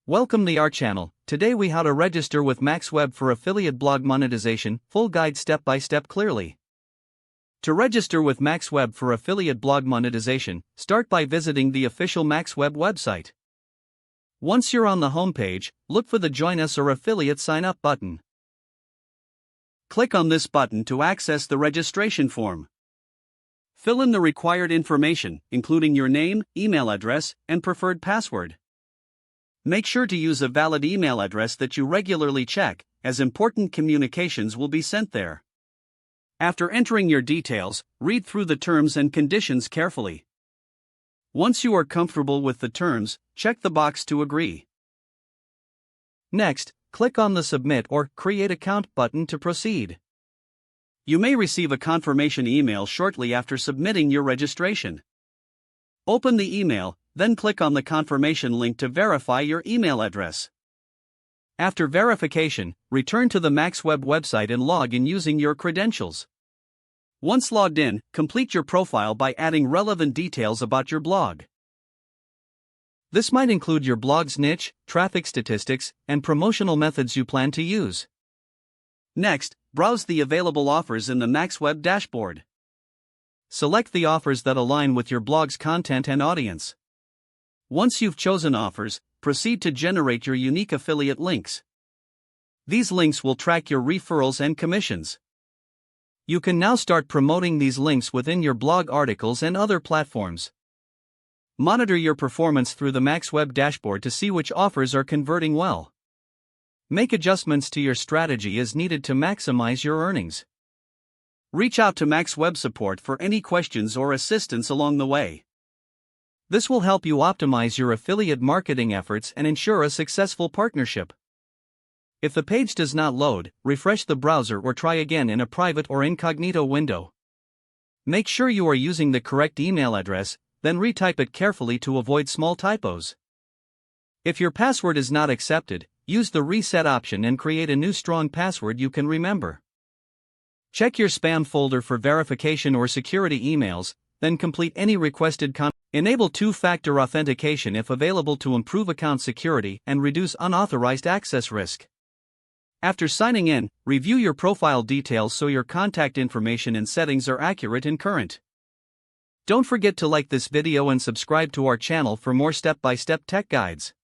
Welcome to our channel. Today we how to register with MaxWeb for affiliate blog monetization, full guide step by step clearly. To register with MaxWeb for affiliate blog monetization, start by visiting the official MaxWeb website. Once you're on the homepage, look for the Join Us or Affiliate Sign Up button. Click on this button to access the registration form. Fill in the required information, including your name, email address, and preferred password. Make sure to use a valid email address that you regularly check, as important communications will be sent there. After entering your details, read through the terms and conditions carefully. Once you are comfortable with the terms, check the box to agree. Next, click on the Submit or Create Account button to proceed. You may receive a confirmation email shortly after submitting your registration. Open the email, then click on the confirmation link to verify your email address. After verification, return to the MaxWeb website and log in using your credentials. Once logged in, complete your profile by adding relevant details about your blog. This might include your blog's niche, traffic statistics, and promotional methods you plan to use. Next, browse the available offers in the MaxWeb dashboard. Select the offers that align with your blog's content and audience. Once you've chosen offers, proceed to generate your unique affiliate links. These links will track your referrals and commissions. You can now start promoting these links within your blog articles and other platforms. Monitor your performance through the MaxWeb dashboard to see which offers are converting well. Make adjustments to your strategy as needed to maximize your earnings. Reach out to MaxWeb support for any questions or assistance along the way. This will help you optimize your affiliate marketing efforts and ensure a successful partnership. If the page does not load, refresh the browser or try again in a private or incognito window. Make sure you are using the correct email address, then retype it carefully to avoid small typos. If your password is not accepted, use the reset option and create a new strong password you can remember. Check your spam folder for verification or security emails, then complete any requested content. Enable two-factor authentication if available to improve account security and reduce unauthorized access risk. After signing in, review your profile details so your contact information and settings are accurate and current. Don't forget to like this video and subscribe to our channel for more step-by-step tech guides.